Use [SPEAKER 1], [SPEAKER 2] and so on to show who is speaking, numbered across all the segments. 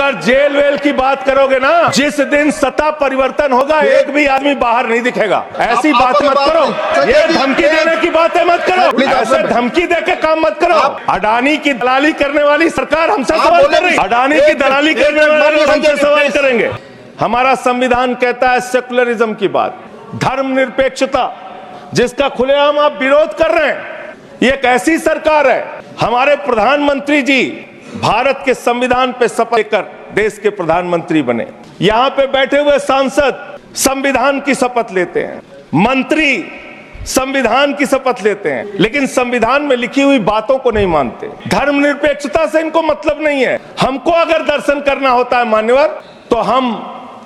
[SPEAKER 1] अगर jail well की बात करोगे ना, जिस दिन सत्ता परिवर्तन होगा एक भी आदमी बाहर नहीं दिखेगा। ऐसी बात मत करो, ये धमकी देने की बातें मत करो, ऐसे धमकी दे के काम मत करो। अडानी की दलाली करने वाली सरकार हमसे सवाल कर रही है, अडानी की दलाली करने वाले हमसे सवाल करेंगे। हमारा संविधान कहता है सेकुलरिज्म की बात, धर्मनिरपेक्षता, जिसका खुलेआम आप विरोध कर रहे हैं। ये एक ऐसी सरकार है, हमारे प्रधानमंत्री जी भारत के संविधान पे शपथ लेकर देश के प्रधानमंत्री बने। यहाँ पे बैठे हुए सांसद संविधान की शपथ लेते हैं, मंत्री संविधान की शपथ लेते हैं, लेकिन संविधान में लिखी हुई बातों को नहीं मानते। धर्मनिरपेक्षता से इनको मतलब नहीं है। हमको अगर दर्शन करना होता है मान्यवर, तो हम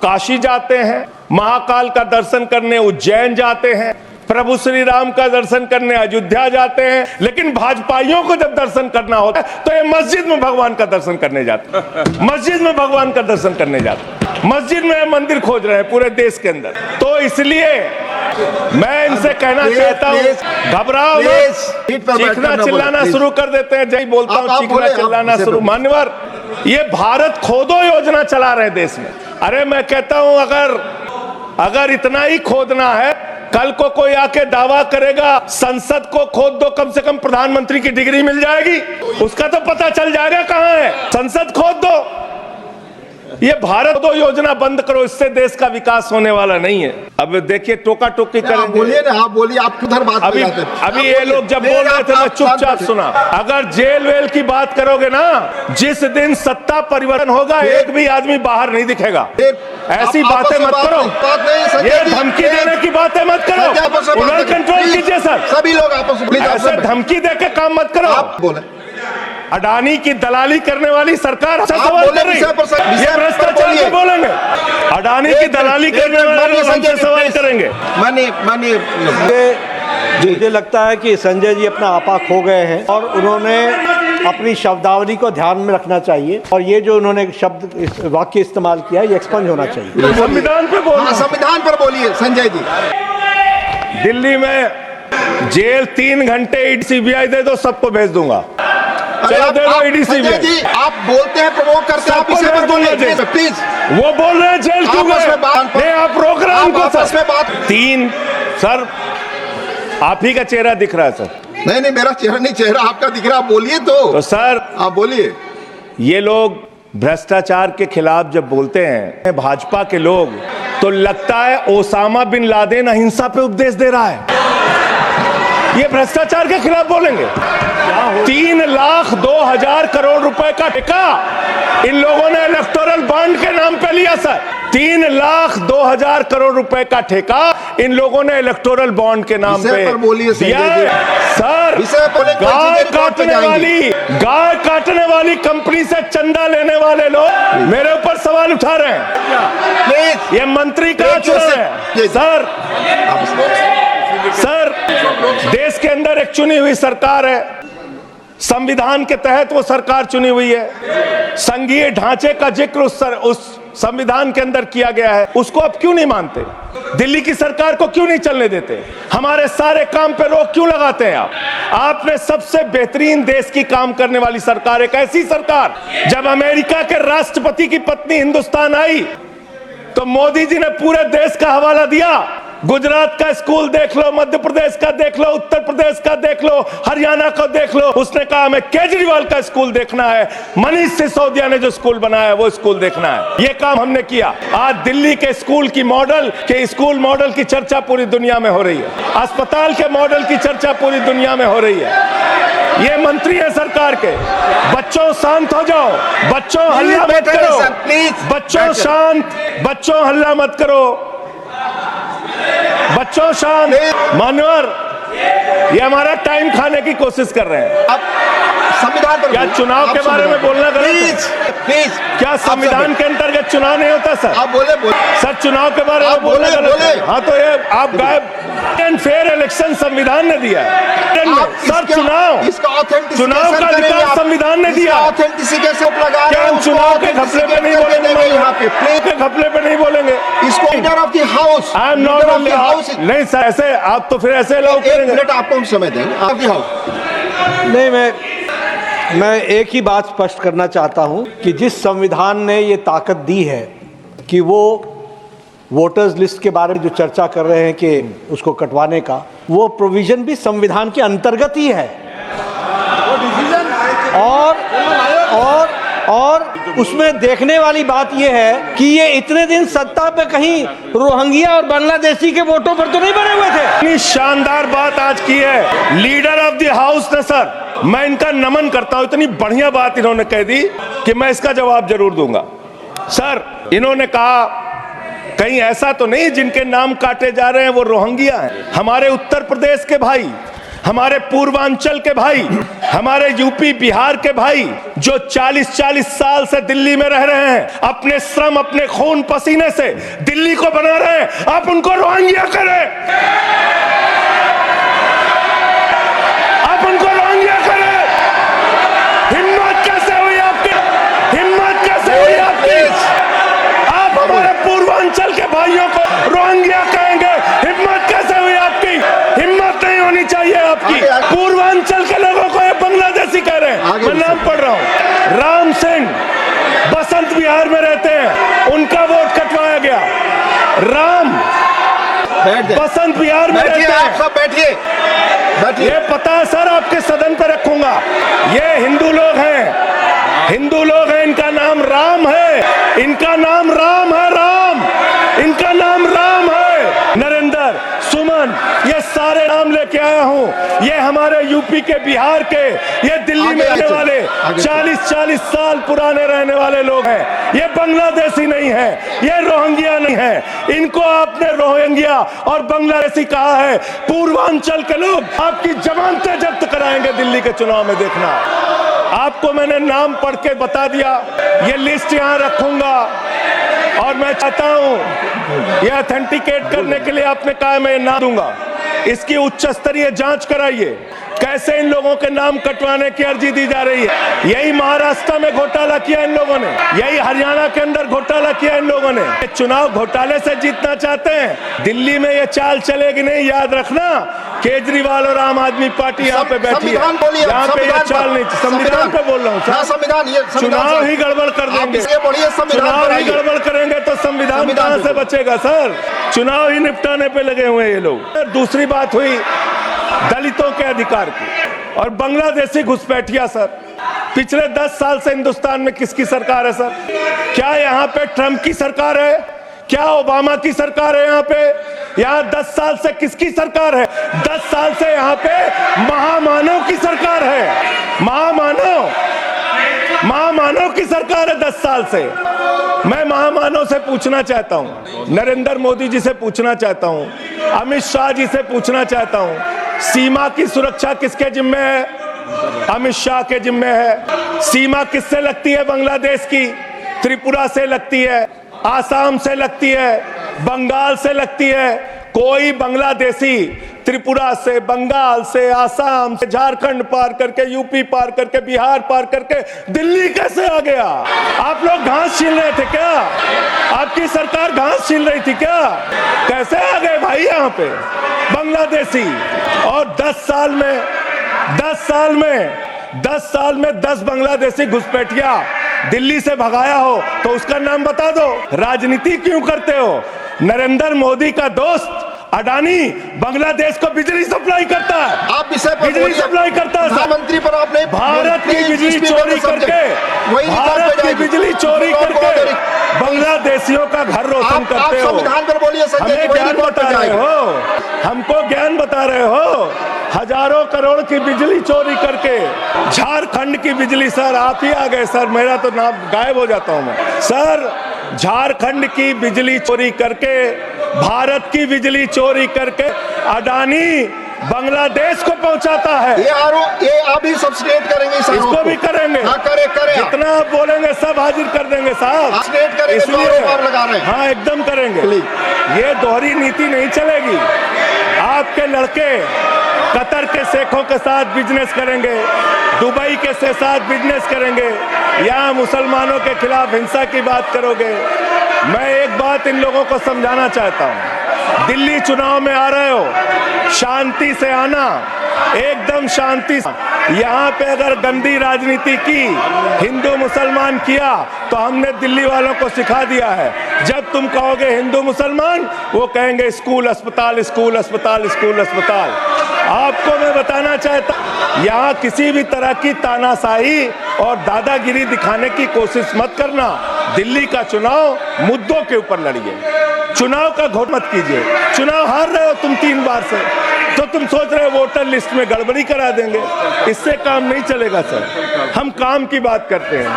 [SPEAKER 1] काशी जाते हैं, महाकाल का दर्शन करने उज्जैन जाते हैं, प्रभु श्री राम का दर्शन करने अयोध्या जाते हैं। लेकिन भाजपाइयों को जब दर्शन करना होता है तो ये मस्जिद में भगवान का दर्शन करने जाते हैं, मस्जिद में भगवान का दर्शन करने जाते हैं, मस्जिद में मंदिर खोज रहे हैं पूरे देश के अंदर। तो इसलिए मैं इनसे कहना चाहता हूँ, घबराओ मत, चीखना चिल्लाना शुरू कर देते हैं। जय बोलता हूँ, चीखना चिल्लाना शुरू। मान्यवर, ये भारत खोदो योजना चला रहे देश में। अरे मैं कहता हूँ, अगर इतना ही खोदना है, कल को कोई आके दावा करेगा संसद को खोद दो, कम से कम प्रधानमंत्री की डिग्री मिल जाएगी, उसका तो पता चल जाएगा कहां है। संसद खोद दो, ये भारत दो योजना बंद करो, इससे देश का विकास होने वाला नहीं है। अब देखिए टोका टोकी करेंगे।
[SPEAKER 2] बोलिए ना, आप बोलिए, आप किधर बात
[SPEAKER 1] अभी ये लोग जब बोल रहे थे मैं चुपचाप सुना। अगर जेल वेल की बात करोगे ना, जिस दिन सत्ता परिवर्तन होगा एक भी आदमी बाहर नहीं दिखेगा। ऐसी बातें मत करो, ये धमकी देने की बातें मत करो, उधर कंट्रोल कीजिए सर।
[SPEAKER 2] सभी लोग आपस में
[SPEAKER 1] ऐसे धमकी दे के काम मत करो।
[SPEAKER 2] आप बोले
[SPEAKER 1] अडानी की दलाली करने वाली सरकार सवाल कर रही है, ये भ्रष्टाचार से बोलेंगे। अडानी की दलाली करने वाले हमसे सवाल करेंगे।
[SPEAKER 2] मानिए
[SPEAKER 3] मुझे लगता है कि संजय जी अपना आपा खो गए हैं और उन्होंने अपनी शब्दावली को ध्यान में रखना चाहिए, और ये जो उन्होंने शब्द वाक्य इस्तेमाल किया ये एक्सपंज होना चाहिए।
[SPEAKER 1] संविधान पे बोलिए,
[SPEAKER 2] संविधान पर बोलिए संजय जी।
[SPEAKER 1] दिल्ली में जेल 3 घंटे सीबीआई दे दो, सबको भेज दूंगा। चलो दे दो ईडी सीबीआई जी।
[SPEAKER 2] आप बोलते हैं, प्रमोट करते हैं, आप इसे पर बोलिए प्लीज।
[SPEAKER 1] वो बोल रहे हैं जेल क्यों गए, आप रोक रहे हैं उनको सर। 3 सर, आप ही का चेहरा दिख रहा है सर।
[SPEAKER 2] नहीं, मेरा चेहरा नहीं, चेहरा आपका दिख रहा, आप बोलिए तो
[SPEAKER 1] सर
[SPEAKER 2] आप बोलिए।
[SPEAKER 1] ये लोग भ्रष्टाचार के खिलाफ जब बोलते हैं भाजपा के लोग, तो लगता है ओसामा बिन लादेन अहिंसा पे उपदेश दे रहा है। ये भ्रष्टाचार के खिलाफ बोलेंगे। 3,02,000 करोड़ रुपए का ठेका इन लोगों ने इलेक्टोरल बॉन्ड के नाम पे लिया सर। 3,02,000 करोड़ रुपए का ठेका इन लोगों ने इलेक्टोरल बॉन्ड के नाम पे दिया सर। गाय काटने वाली कंपनी से चंदा लेने वाले लोग मेरे ऊपर सवाल उठा रहे हैं। ये मंत्री का चुनाव है सर। देश के अंदर एक चुनी हुई सरकार है, संविधान के तहत वो सरकार चुनी हुई है, संघीय ढांचे का जिक्र उस संविधान के अंदर किया गया है, उसको आप क्यों नहीं मानते? दिल्ली की सरकार को क्यों नहीं चलने देते? हमारे सारे काम पे रोक क्यों लगाते हैं आप? आपने सबसे बेहतरीन देश की काम करने वाली सरकार, एक ऐसी सरकार, जब अमेरिका के राष्ट्रपति की पत्नी हिंदुस्तान आई तो मोदी जी ने पूरे देश का हवाला दिया। गुजरात का स्कूल देख लो, मध्य प्रदेश का देख लो, उत्तर प्रदेश का देख लो, हरियाणा का देख लो। उसने कहा हमें केजरीवाल का स्कूल देखना है, मनीष सिसोदिया ने जो स्कूल बनाया है वो स्कूल देखना है। ये काम हमने किया। आज दिल्ली के स्कूल मॉडल की चर्चा पूरी दुनिया में हो रही है, अस्पताल के मॉडल की चर्चा पूरी दुनिया में हो रही है। ये मंत्री है सरकार के। बच्चों शांत हो जाओ, बच्चों हल्ला मत करो, बच्चों शांत, बच्चों हल्ला मत करो, बच्चों शांत। मान्यवर, ये हमारा टाइम खाने की कोशिश कर रहे हैं।
[SPEAKER 2] अब संविधान पर
[SPEAKER 1] क्या चुनाव के बारे में बोलना गलत?
[SPEAKER 2] प्लीज,
[SPEAKER 1] क्या संविधान के अंतर्गत चुनाव नहीं होता सर?
[SPEAKER 2] आप बोले
[SPEAKER 1] सर, चुनाव के बारे में बोलना गलत है। हाँ, तो ये आप गायब एंड फेयर इलेक्शन संविधान ने दिया है सर। चुनाव का अधिकार संविधान ने दिया। क्या हम चुनाव के घपले पे नहीं बोलेंगे? यहाँ पे के घपले पे नहीं बोलेंगे
[SPEAKER 2] इसको।
[SPEAKER 1] I am not on the house. नहीं सर, ऐसे आप तो फिर ऐसे अलाउ करेंगे।
[SPEAKER 2] आपको हम समय देंगे।
[SPEAKER 3] नहीं, मैं मैं एक ही बात स्पष्ट करना चाहता हूं कि जिस संविधान ने ये ताकत दी है कि वो वोटर्स लिस्ट के बारे में जो चर्चा कर रहे हैं कि उसको कटवाने का, वो प्रोविजन भी संविधान के अंतर्गत ही है। और उसमें देखने वाली बात यह है कि ये इतने दिन सत्ता पे कहीं रोहिंग्या और बांग्लादेशी के वोटों पर तो नहीं बने हुए थे।
[SPEAKER 1] इतनी शानदार बात आज की है लीडर ऑफ द हाउस ने सर, मैं इनका नमन करता हूं। इतनी बढ़िया बात इन्होंने कह दी कि मैं इसका जवाब जरूर दूंगा। सर, इन्होंने कहा कहीं ऐसा तो नहीं जिनके नाम काटे जा रहे हैं वो रोहिंग्या हैं। हमारे उत्तर प्रदेश के भाई, हमारे पूर्वांचल के भाई, हमारे यूपी बिहार के भाई जो 40-40 साल से दिल्ली में रह रहे हैं, अपने श्रम अपने खून पसीने से दिल्ली को बना रहे हैं, आप उनको रोहिंग्या करें, आप उनको रोहिंग्या करें। हिम्मत कैसे हुई आपकी, हिम्मत कैसे हुई आपकी? आप हमारे पूर्वांचल के भाइयों को रोहिंग्या कहेंगे, हिम्मत कैसे हुई आपकी? हिम्मत नहीं होनी चाहिए आपकी। पूर्वांचल के लोगों को ये बांग्लादेशी कह रहे हैं। मैं नाम पढ़ रहा हूं, राम सिंह बसंत विहार में रहते हैं, उनका वोट कटवाया गया। राम बसंत विहार में रहते हैं।
[SPEAKER 2] आप सब बैठिए, बैठिए।
[SPEAKER 1] ये पता है सर, आपके सदन पर रखूंगा। ये हिंदू लोग हैं, हिंदू लोग हैं, इनका नाम राम है, इनका नाम राम है, राम, इनका नाम राम है। नरेंद्र, सुमन, ये सारे नाम लेके आया हूं। ये हमारे यूपी के, बिहार के, ये दिल्ली में रहने वाले 40-40 साल पुराने रहने वाले लोग हैं। ये बांग्लादेशी नहीं है, ये रोहिंग्या नहीं है। इनको आपने रोहिंग्या और बांग्लादेशी कहा है। पूर्वांचल के लोग आपकी जमानतें जब्त कराएंगे दिल्ली के चुनाव में, देखना। आपको मैंने नाम पढ़ के बता दिया, ये लिस्ट यहां रखूंगा और मैं चाहता हूं ये ऑथेंटिकेट करने के लिए आपने कहा मैं ना दूंगा। इसकी उच्च स्तरीय जांच कराइए, कैसे इन लोगों के नाम कटवाने की अर्जी दी जा रही है। यही महाराष्ट्र में घोटाला किया इन लोगों ने, यही हरियाणा के अंदर घोटाला किया इन लोगों ने। चुनाव घोटाले से जीतना चाहते हैं, दिल्ली में ये चाल चलेगी नहीं, याद रखना। केजरीवाल और आम आदमी पार्टी यहाँ पे बैठी है, यहाँ पे ये चाल नहीं। संविधान पे बोल रहा हूँ सर, चुनाव ही गड़बड़ कर देंगे, चुनाव ही गड़बड़ करेंगे तो संविधान कहाँ से बचेगा सर? चुनाव ही निपटाने पे लगे हुए ये लोग। दूसरी बात हुई दलितों के अधिकार की और बांग्लादेशी घुसपैठिया। सर, पिछले 10 साल से हिंदुस्तान में किसकी सरकार है सर? क्या यहाँ पे ट्रंप की सरकार है? क्या ओबामा की सरकार है? यहाँ पे, यहाँ 10 साल से किसकी सरकार है? 10 साल से यहाँ पे महामानव की सरकार है। महामानव, महामानव की सरकार है 10 साल से। मैं महामानव से पूछना चाहता हूं, नरेंद्र मोदी जी से पूछना चाहता हूं, अमित शाह जी से पूछना चाहता हूं, सीमा की सुरक्षा किसके जिम्मे है? अमित शाह के जिम्मे है। सीमा किससे लगती है बांग्लादेश की? त्रिपुरा से लगती है, आसाम से लगती है, बंगाल से लगती है। कोई बांग्लादेशी त्रिपुरा से, बंगाल से, आसाम से, झारखंड पार करके, यूपी पार करके, बिहार पार करके दिल्ली कैसे आ गया? आप लोग घास छील रहे थे क्या? आपकी सरकार घास छील रही थी क्या? कैसे आ गए भाई यहाँ पे बांग्लादेशी? और 10 साल में 10 बांग्लादेशी घुसपैठिया दिल्ली से भगाया हो तो उसका नाम बता दो। राजनीति क्यों करते हो? नरेंद्र मोदी का दोस्त अडानी बांग्लादेश को बिजली सप्लाई करता है,
[SPEAKER 2] आप विषय पर
[SPEAKER 1] बिजली सप्लाई करता है।
[SPEAKER 2] प्रधानमंत्री पर आपने
[SPEAKER 1] भारत की बिजली चोरी करके, भारत की बिजली चोरी करके बांग्लादेशियों का घर रोशन करते हो।
[SPEAKER 2] संविधान पर बोलिए,
[SPEAKER 1] हमें ज्ञान बता रहे हो, हमको ज्ञान बता रहे हो। हजारों करोड़ की बिजली चोरी करके झारखंड की बिजली, सर आप ही आ गए सर, मेरा तो नाम गायब हो जाता हूं मैं सर। झारखंड की बिजली चोरी करके, भारत की बिजली चोरी करके अडानी बांग्लादेश को पहुंचाता है।
[SPEAKER 2] ये आप ही सब्सटेट करेंगे,
[SPEAKER 1] इसको भी करेंगे।
[SPEAKER 2] हाँ, करे
[SPEAKER 1] जितना आप बोलेंगे सब हाजिर कर देंगे साहब,
[SPEAKER 2] इसलिए लगा रहे हैं।
[SPEAKER 1] हाँ एकदम करेंगे। ये दोहरी नीति नहीं चलेगी। आपके लड़के कतर के शेखों के साथ बिजनेस करेंगे, दुबई के साथ बिजनेस करेंगे, यहाँ मुसलमानों के खिलाफ हिंसा की बात करोगे। मैं एक बात इन लोगों को समझाना चाहता हूँ, दिल्ली चुनाव में आ रहे हो, शांति से आना, एकदम शांति से। यहाँ पे अगर गंदी राजनीति की, हिंदू मुसलमान किया, तो हमने दिल्ली वालों को सिखा दिया है, जब तुम कहोगे हिंदू मुसलमान, वो कहेंगे स्कूल अस्पताल, स्कूल अस्पताल, स्कूल अस्पताल। आपको मैं बताना चाहता, यहाँ किसी भी तरह की तानाशाही और दादागिरी दिखाने की कोशिश मत करना। दिल्ली का चुनाव मुद्दों के ऊपर लड़िए, चुनाव का घोट मत कीजिए। चुनाव हार रहे हो तुम 3 बार से, तो तुम सोच रहे हो वोटर लिस्ट में गड़बड़ी करा देंगे। इससे काम नहीं चलेगा सर, हम काम की बात करते हैं।